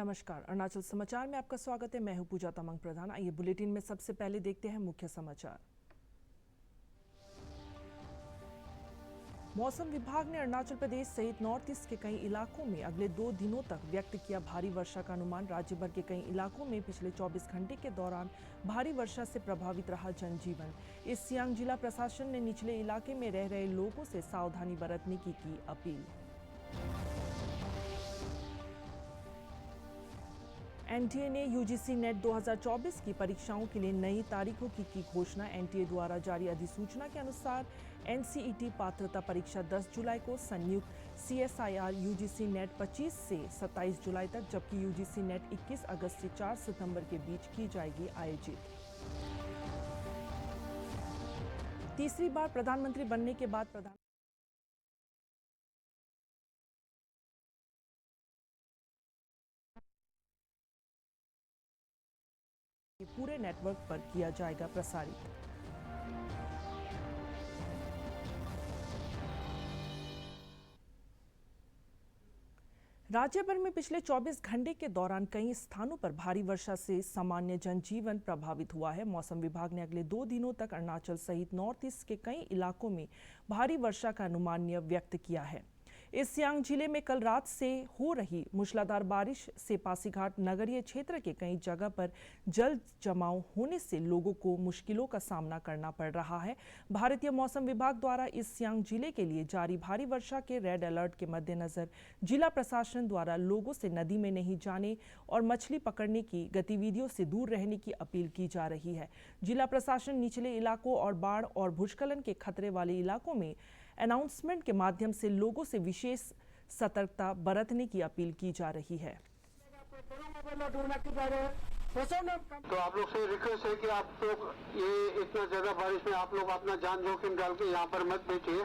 नमस्कार, अरुणाचल समाचार में आपका स्वागत है। मैं हूं पूजा तमंग प्रधान। आइए बुलेटिन में सबसे पहले देखते हैं मुख्य समाचार। मौसम विभाग ने अरुणाचल प्रदेश सहित नॉर्थ ईस्ट के कई इलाकों में अगले 2 दिनों तक व्यक्त किया भारी वर्षा का अनुमान। राज्य भर के कई इलाकों में पिछले 24 घंटे के दौरान भारी वर्षा से प्रभावित रहा जनजीवन। ईस्ट सियांग जिला प्रशासन ने निचले इलाके में रह रहे लोगों से सावधानी बरतने की अपील। एनटीए ने यूजीसी नेट 2024 की परीक्षाओं के लिए नई तारीखों की घोषणा। एनटीए द्वारा जारी अधिसूचना के अनुसार एनसीईटी पात्रता परीक्षा 10 जुलाई को, संयुक्त सीएसआईआर यूजीसी नेट 25 से 27 जुलाई तक, जबकि यूजीसी नेट 21 अगस्त से 4 सितंबर के बीच की जाएगी आयोजित। तीसरी बार प्रधानमंत्री बनने के बाद पूरे नेटवर्क पर किया जाएगा प्रसारित। राज्य भर में पिछले 24 घंटे के दौरान कई स्थानों पर भारी वर्षा से सामान्य जनजीवन प्रभावित हुआ है। मौसम विभाग ने अगले 2 दिनों तक अरुणाचल सहित नॉर्थ ईस्ट के कई इलाकों में भारी वर्षा का अनुमान व्यक्त किया है। ईस्ट सियांग जिले में कल रात से हो रही मूसलाधार बारिश से पासीघाट नगरीय क्षेत्र के कई जगह पर जल जमाव होने से लोगों को मुश्किलों का सामना करना पड़ रहा है। भारतीय मौसम विभाग द्वारा ईस्ट सियांग जिले के लिए जारी भारी वर्षा के रेड अलर्ट के मद्देनजर जिला प्रशासन द्वारा लोगों से नदी में नहीं जाने और मछली पकड़ने की गतिविधियों से दूर रहने की अपील की जा रही है। जिला प्रशासन निचले इलाकों और बाढ़ और भूस्खलन के खतरे वाले इलाकों में अनाउंसमेंट के माध्यम से लोगों से विशेष सतर्कता बरतने की अपील की जा रही है। तो आप लोग से रिक्वेस्ट है कि आप लोग ये इतना ज्यादा बारिश में आप लोग अपना जान जोखिम डाल के यहाँ पर मत बैठिए,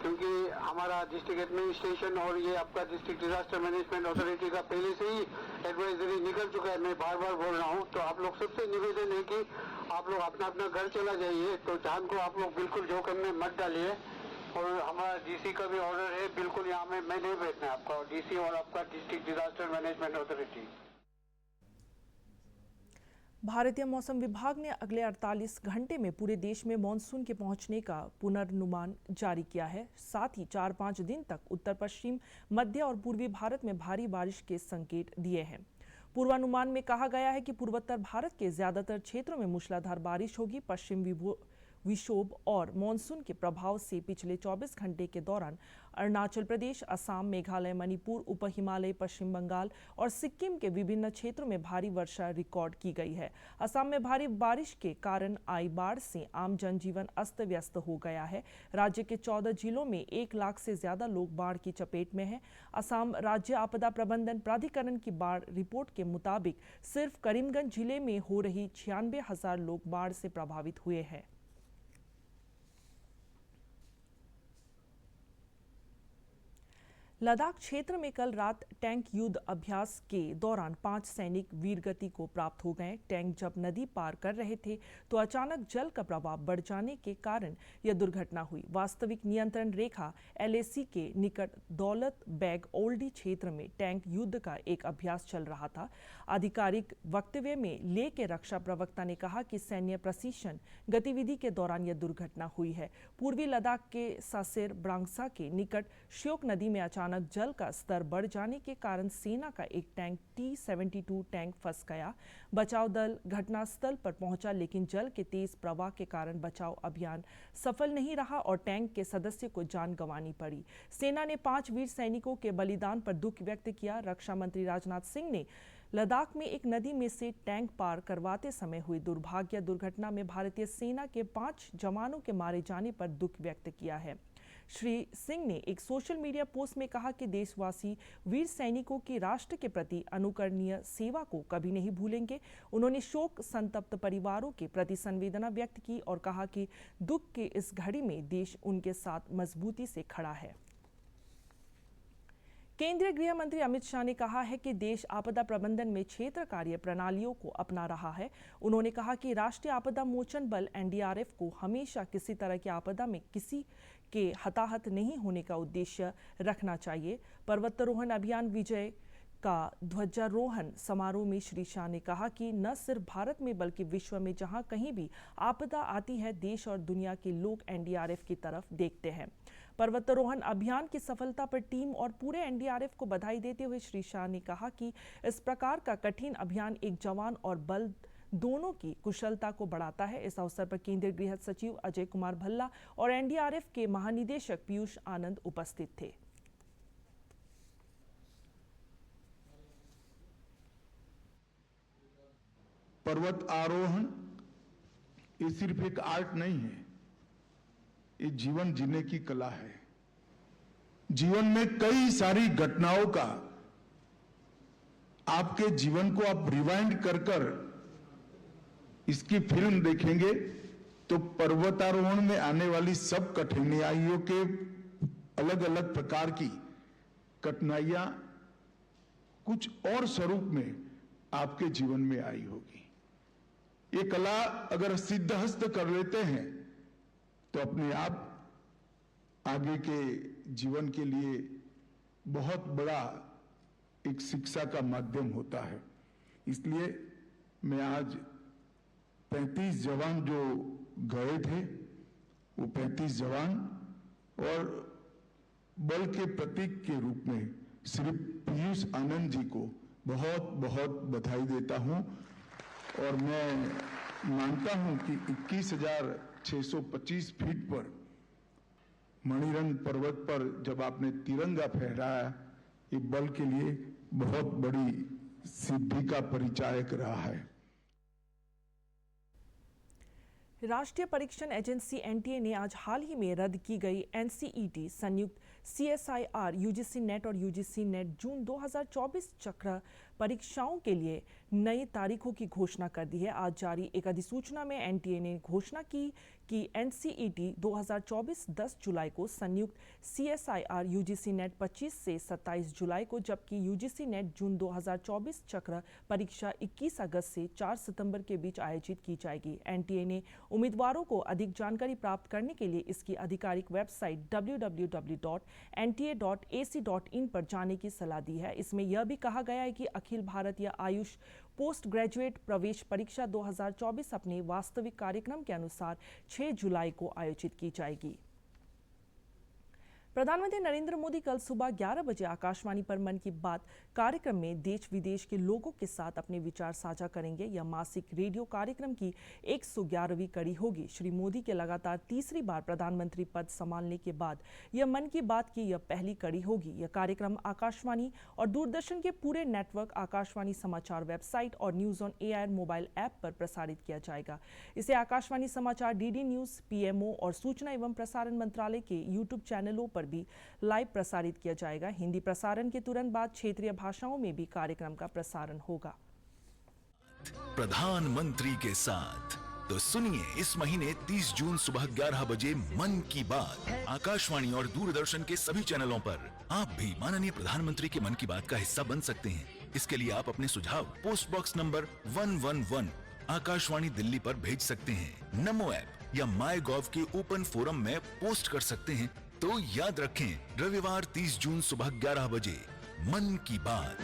क्योंकि हमारा डिस्ट्रिक्ट एडमिनिस्ट्रेशन और ये आपका डिस्ट्रिक्ट डिजास्टर मैनेजमेंट अथॉरिटी का पहले से ही एडवाइजरी निकल चुका है। मैं बार बार बोल रहा हूँ, तो आप लोग सबसे निवेदन है कि आप लोग अपना अपना घर चला जाइए। तो जान को आप लोग बिल्कुल जोखिम में मत डालिए। और हमारा डीसी का भी ऑर्डर है, बिल्कुल यहाँ में मैं नहीं बैठना है आपका, डीसी और आपका डिस्ट्रिक्ट डिजास्टर मैनेजमेंट अथॉरिटी। भारतीय मौसम विभाग ने अगले 48 घंटे में पूरे देश में मानसून के पहुंचने का पूर्वानुमान जारी किया है। साथ ही 4-5 दिन तक उत्तर पश्चिम, मध्य और पूर्वी भारत में भारी बारिश के संकेत दिए हैं। पूर्वानुमान में कहा गया है कि पूर्वोत्तर भारत के ज्यादातर क्षेत्रों में मूसलाधार बारिश होगी। पश्चिम विक्षोभ और मानसून के प्रभाव से पिछले 24 घंटे के दौरान अरुणाचल प्रदेश, असम, मेघालय, मणिपुर, उप हिमालय, पश्चिम बंगाल और सिक्किम के विभिन्न क्षेत्रों में भारी वर्षा रिकॉर्ड की गई है। असम में भारी बारिश के कारण आई बाढ़ से आम जनजीवन अस्त व्यस्त हो गया है। राज्य के 14 जिलों में 1 लाख से ज्यादा लोग बाढ़ की चपेट में हैं। असम राज्य आपदा प्रबंधन प्राधिकरण की बाढ़ रिपोर्ट के मुताबिक सिर्फ करीमगंज जिले में हो रही 96,000 लोग बाढ़ से प्रभावित हुए हैं। लद्दाख क्षेत्र में कल रात टैंक युद्ध अभ्यास के दौरान 5 सैनिक वीरगति को प्राप्त हो गए। टैंक जब नदी पार कर रहे थे तो अचानक जल का प्रवाह बढ़ जाने के कारण यह दुर्घटना हुई। वास्तविक नियंत्रण रेखा LAC के निकट दौलत बैग ओल्डी क्षेत्र में टैंक युद्ध का एक अभ्यास चल रहा था। आधिकारिक वक्तव्य में लेह के रक्षा प्रवक्ता ने कहा कि सैन्य प्रशिक्षण गतिविधि के दौरान यह दुर्घटना हुई है। पूर्वी लद्दाख के सासेर ब्रांगसा के निकट श्योक नदी में अचानक जल का स्तर बढ़ जाने के कारण सेना का एक टैंक T-72 टैंक फंस गया। बचाव दल घटनास्थल पर पहुंचा, लेकिन जल के तेज प्रवाह के कारण बचाव अभियान सफल नहीं रहा और टैंक के सदस्य को जान गंवानी पड़ी। सेना ने 5 वीर सैनिकों के बलिदान पर दुख व्यक्त किया। रक्षा मंत्री राजनाथ सिंह ने लद्दाख में एक नदी में से टैंक पार करवाते समय हुई दुर्भाग्य दुर्घटना में भारतीय सेना के 5 जवानों के मारे जाने पर दुख व्यक्त किया है। श्री सिंह ने एक सोशल मीडिया पोस्ट में कहा कि देशवासी वीर सैनिकों की राष्ट्र के प्रति अनुकरणीय सेवा को कभी नहीं भूलेंगे। उन्होंने शोक संतप्त परिवारों के प्रति संवेदना व्यक्त की और कहा कि दुख के इस घड़ी में देश उनके साथ मजबूती से खड़ा है। केंद्रीय गृह मंत्री अमित शाह ने कहा है कि देश आपदा प्रबंधन में क्षेत्र कार्य प्रणालियों को अपना रहा है। उन्होंने कहा कि राष्ट्रीय आपदा मोचन बल NDRF को हमेशा किसी तरह की आपदा में किसी के हताहत नहीं होने का उद्देश्य रखना चाहिए। पर्वतारोहण अभियान विजय का ध्वजारोहण समारोह में श्री शाह ने कहा कि न सिर्फ भारत में बल्कि विश्व में जहां कहीं भी आपदा आती है, देश और दुनिया के लोग एनडीआरएफ की तरफ देखते हैं। पर्वतारोहण अभियान की सफलता पर टीम और पूरे एनडीआरएफ को बधाई देते हुए श्री शाह ने कहा कि इस प्रकार का कठिन अभियान एक जवान और बल दोनों की कुशलता को बढ़ाता है। इस अवसर पर केंद्रीय गृह सचिव अजय कुमार भल्ला और एनडीआरएफ के महानिदेशक पीयूष आनंद उपस्थित थे। पर्वत आरोहण ये सिर्फ एक आर्ट नहीं है, ये जीवन जीने की कला है। जीवन में कई सारी घटनाओं का आपके जीवन को आप रिवाइंड कर कर इसकी फिल्म देखेंगे तो पर्वतारोहण में आने वाली सब कठिनाइयों के अलग अलग प्रकार की कठिनाइयां कुछ और स्वरूप में आपके जीवन में आई होगी। ये कला अगर सिद्धहस्त कर लेते हैं तो अपने आप आगे के जीवन के लिए बहुत बड़ा एक शिक्षा का माध्यम होता है। इसलिए मैं आज 35 जवान जो गए थे, वो 35 जवान और बल के प्रतीक के रूप में श्री पीयूष आनंद जी को बहुत बहुत बधाई देता हूं। और मैं मानता हूं कि 21,625 फीट पर मणिरंग पर्वत पर जब आपने तिरंगा फहराया, ये बल के लिए बहुत बड़ी सिद्धि का परिचायक रहा है। राष्ट्रीय परीक्षण एजेंसी एनटीए ने आज हाल ही में रद्द की गई एनसीईटी, संयुक्त सीएसआईआर, यूजीसी नेट और यूजीसी नेट जून 2024 चक्र परीक्षाओं के लिए नई तारीखों की घोषणा कर दी है। आज जारी एक अधिसूचना में एनटीए ने घोषणा की कि एनसीईटी 2024 10 जुलाई को, संयुक्त सीएसआईआर यूजीसी नेट 25 से 27 जुलाई को, जबकि यूजीसी नेट जून 2024 चक्र परीक्षा 21 अगस्त से 4 सितंबर के बीच आयोजित की जाएगी। एनटीए ने उम्मीदवारों को अधिक जानकारी प्राप्त करने के लिए इसकी आधिकारिक वेबसाइट www.nta.ac.in पर जाने की सलाह दी है। इसमें यह भी कहा गया है कि अखिल भारतीय आयुष पोस्ट ग्रेजुएट प्रवेश परीक्षा 2024 अपने वास्तविक कार्यक्रम के अनुसार 6 जुलाई को आयोजित की जाएगी। प्रधानमंत्री नरेंद्र मोदी कल सुबह 11 बजे आकाशवाणी पर मन की बात कार्यक्रम में देश विदेश के लोगों के साथ अपने विचार साझा करेंगे। यह मासिक रेडियो कार्यक्रम की 111वीं कड़ी होगी। श्री मोदी के लगातार तीसरी बार प्रधानमंत्री पद संभालने के बाद यह मन की बात की यह पहली कड़ी होगी। यह कार्यक्रम आकाशवाणी और दूरदर्शन के पूरे नेटवर्क, आकाशवाणी समाचार वेबसाइट और news on AIR mobile app पर प्रसारित किया जाएगा। इसे आकाशवाणी समाचार, डीडी न्यूज, पीएमओ और सूचना एवं प्रसारण मंत्रालय के यूट्यूब चैनलों पर भी लाइव प्रसारित किया जाएगा। हिंदी प्रसारण के तुरंत बाद क्षेत्रीय भाषाओं में भी कार्यक्रम का प्रसारण होगा। प्रधानमंत्री के साथ तो सुनिए इस महीने 30 जून सुबह 11 बजे मन की बात आकाशवाणी और दूरदर्शन के सभी चैनलों पर। आप भी माननीय प्रधानमंत्री के मन की बात का हिस्सा बन सकते हैं। इसके लिए आप अपने सुझाव post box number 111 Akashvani Delhi पर भेज सकते हैं। नमो ऐप या माई गॉव के ओपन फोरम में पोस्ट कर सकते हैं। तो याद रखें, रविवार 30 जून सुबह 11 बजे मन की बात।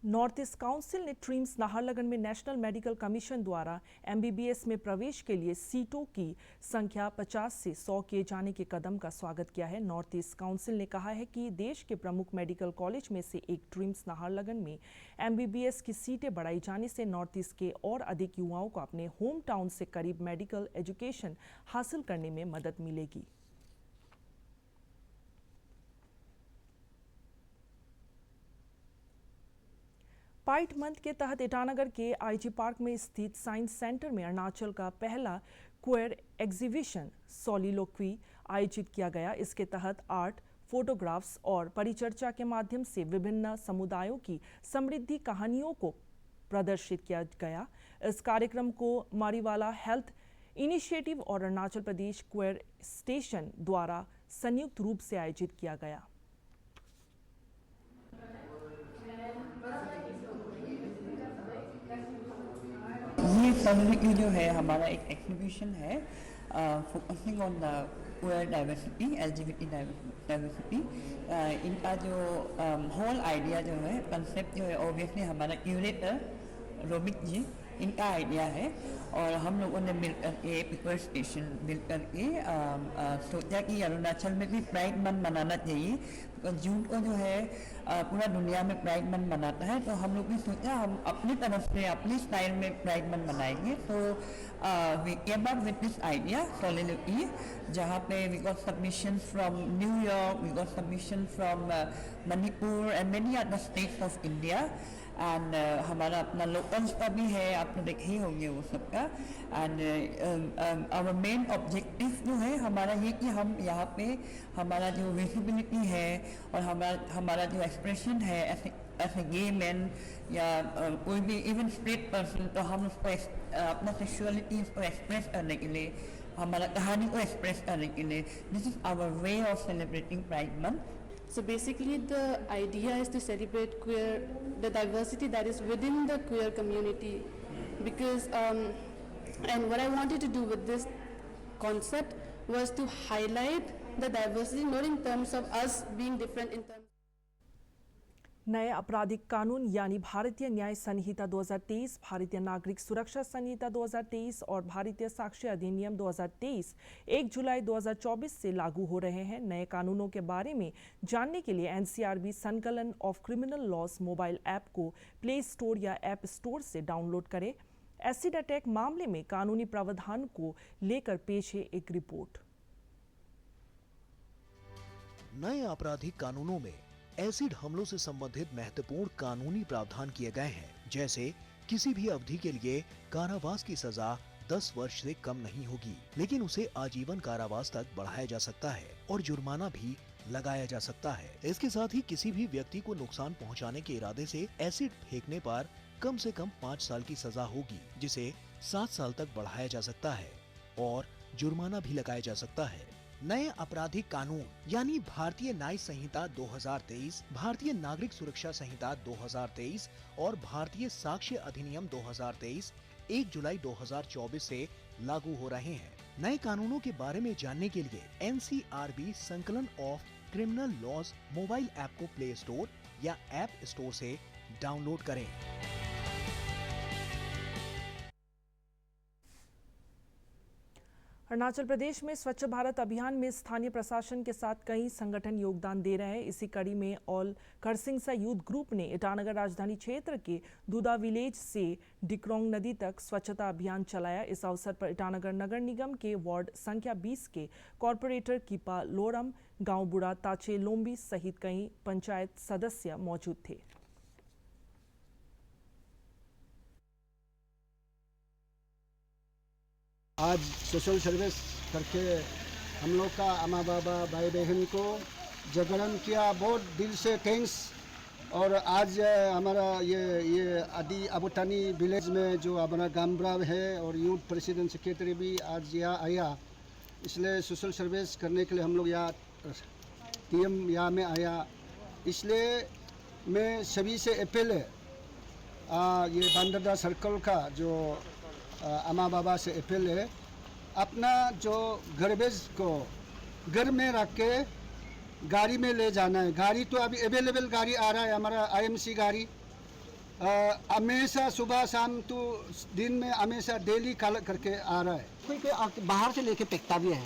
नॉर्थ ईस्ट काउंसिल ने ट्रिम्स नाहरलगुन में नेशनल मेडिकल कमीशन द्वारा एमबीबीएस में प्रवेश के लिए सीटों की संख्या 50 से 100 किए जाने के कदम का स्वागत किया है। नॉर्थ ईस्ट काउंसिल ने कहा है कि देश के प्रमुख मेडिकल कॉलेज में से एक ट्रिम्स नाहरलगुन में एमबीबीएस की सीटें बढ़ाई जाने से नॉर्थ ईस्ट के और अधिक युवाओं को अपने होम टाउन से करीब मेडिकल एजुकेशन हासिल करने में मदद मिलेगी। पाइट मंथ के तहत ईटानगर के आईजी पार्क में स्थित साइंस सेंटर में अरुणाचल का पहला क्वेयर एग्जीबिशन सोलिलोक्वी आयोजित किया गया। इसके तहत आर्ट, फोटोग्राफ्स और परिचर्चा के माध्यम से विभिन्न समुदायों की समृद्धि कहानियों को प्रदर्शित किया गया। इस कार्यक्रम को मारीवाला हेल्थ इनिशिएटिव और अरुणाचल प्रदेश क्वेयर स्टेशन द्वारा संयुक्त रूप से आयोजित किया गया। ये सोलिलोक्वी जो है हमारा एक एग्जीबिशन है focusing on the queer diversity, LGBT diversity, इनका जो होल आइडिया जो है, कंसेप्ट जो है, ऑब्वियसली हमारा क्यूरेटर रोमित जी इनका आइडिया है। और हम लोगों ने मिलकर के पिक्चर स्टेशन मिलकर के सोचा कि अरुणाचल में भी प्राइड मंथ मनाना चाहिए। तो जून को जो है पूरा दुनिया में प्राइड मंथ मनाता है, तो हम लोग भी सोचा हम अपनी तरफ से अपनी स्टाइल में प्राइड मंथ मनाएंगे। तो we came up with this idea solidarity, जहाँ पे we got submission from New York, we got submission from Manipur and many other states of India. And हमारा अपना लोकल्स का भी है, आपने देखे ही होंगे वो सबका। एंड आवर मेन ऑब्जेक्टिव जो है हमारा ये कि हम यहाँ पे हमारा जो विजिबिलिटी है और हमारा जो एक्सप्रेशन है एज ए गे मैन या कोई भी इवन स्ट्रेट पर्सन, तो हम उसको अपना सेक्सुअलिटी उसको एक्सप्रेस करने के लिए, हमारा कहानी को एक्सप्रेस करने के लिए, this is our way of celebrating pride month. So basically the idea is to celebrate the diversity that is within the queer community, because and what I wanted to do with this concept was to highlight the diversity not in terms of us being different in terms. नए आपराधिक कानून यानी भारतीय न्याय संहिता 2023, भारतीय नागरिक सुरक्षा संहिता 2023 और भारतीय साक्ष्य अधिनियम 2023 1 जुलाई 2024 से लागू हो रहे हैं। नए कानूनों के बारे में जानने के लिए एनसीआरबी संकलन of criminal laws mobile app को प्ले स्टोर या ऐप स्टोर से डाउनलोड करें। एसिड अटैक मामले में कानूनी प्रावधान को लेकर पेश है एक रिपोर्ट। नए आपराधिक कानूनों में एसिड हमलों से संबंधित महत्वपूर्ण कानूनी प्रावधान किए गए हैं, जैसे किसी भी अवधि के लिए कारावास की सजा 10 वर्ष से कम नहीं होगी, लेकिन उसे आजीवन कारावास तक बढ़ाया जा सकता है और जुर्माना भी लगाया जा सकता है। इसके साथ ही किसी भी व्यक्ति को नुकसान पहुंचाने के इरादे से एसिड फेंकने पर कम से कम 5 साल की सजा होगी, जिसे 7 साल तक बढ़ाया जा सकता है और जुर्माना भी लगाया जा सकता है। नए आपराधिक कानून यानी भारतीय न्याय संहिता 2023, भारतीय नागरिक सुरक्षा संहिता 2023 और भारतीय साक्ष्य अधिनियम 2023 1 जुलाई 2024 से लागू हो रहे हैं। नए कानूनों के बारे में जानने के लिए एनसीआरबी संकलन of criminal laws mobile app को प्ले स्टोर या ऐप स्टोर से डाउनलोड करें। अरुणाचल प्रदेश में स्वच्छ भारत अभियान में स्थानीय प्रशासन के साथ कई संगठन योगदान दे रहे हैं। इसी कड़ी में ऑल खरसिंगसा यूथ ग्रुप ने ईटानगर राजधानी क्षेत्र के दूधा विलेज से डिक्रोंग नदी तक स्वच्छता अभियान चलाया। इस अवसर पर ईटानगर नगर निगम के वार्ड संख्या 20 के कॉरपोरेटर कीपा लोरम, गांव बुढ़ा ताचे लोम्बी सहित कई पंचायत सदस्य मौजूद थे। आज सोशल सर्विस करके हम लोग का अम्मा बाबा भाई बहन को जागरण किया, बहुत दिल से थैंक्स। और आज हमारा ये आदि अबुटानी विलेज में जो हमारा गामब्रा है और यूथ प्रेसिडेंट सेक्रेटरी भी आज यहाँ आया, इसलिए सोशल सर्विस करने के लिए हम लोग यहाँ टीएम यहाँ में आया। इसलिए मैं सभी से अपील है, ये बांदरदा सर्कल का जो अम्मा बाबा से अपील है, अपना जो गार्बेज को घर में रख के गाड़ी में ले जाना है। गाड़ी तो अभी अवेलेबल गाड़ी आ रहा है, हमारा आईएमसी गाड़ी हमेशा सुबह शाम तो दिन में हमेशा डेली कल करके आ रहा है। कोई बाहर से लेके फेंकता भी है,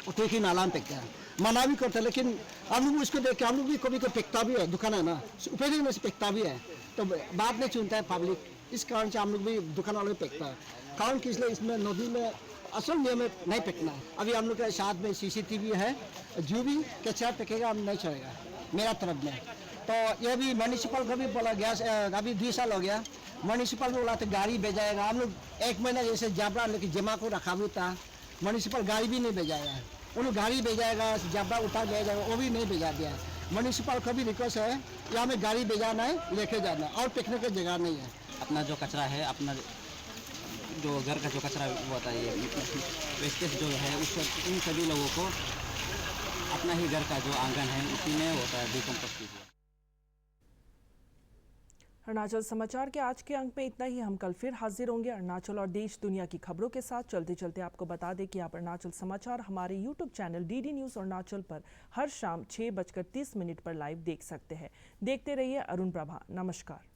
उठे ही नाला में फेंकता है, मना भी करता है, लेकिन हम लोग उसको देख के हम लोग भी कभी कोई फेंकता भी है, दुकान है ना ऊपर में से फेंकता भी है, तो बात नहीं सुनता है पब्लिक। इस कारण से हम लोग भी दुकान वाले फेंकता है, कारण कि इसलिए इसमें नदी में असल नियम में नहीं फेंकना है। अभी हम लोग के साथ में सीसीटीवी है, जो भी कचरा फेंकेगा हम नहीं छोड़ेगा मेरा तरफ में। तो ये भी म्यूनिसिपल को भी बोला गया, अभी 2 साल हो गया, म्यूनिसिपल बोला तो गाड़ी भेजाएगा। हम लोग 1 महीना जैसे जाबरा लेके जमा को रखा भी था, म्यूनिसिपल गाड़ी भी नहीं भेजाया है। उन लोग गाड़ी भेजाएगा, जाबरा उतार भेजाएगा, वो भी नहीं भेजा दिया। म्यूनिसिपल का भी रिक्वेस्ट है, यहाँ में गाड़ी भेजाना है, लेके जाना है, और फेंकने की जगह नहीं है। अपना जो कचरा है, अपना जो घर का जो कचरा वो होता है, वेस्टेज जो है, उसको इन सभी लोगों को अपना ही घर का जो आंगन है उसी में होता है डिकम्पोस्ट कीजिए। अरुणाचल समाचार के आज के अंक में इतना ही। हम कल फिर हाजिर होंगे अरुणाचल और देश दुनिया की खबरों के साथ। चलते चलते आपको बता दें कि आप अरुणाचल समाचार हमारे YouTube channel DD news Arunachal पर हर शाम 6:30 पर लाइव देख सकते हैं। देखते रहिए अरुण प्रभा। नमस्कार।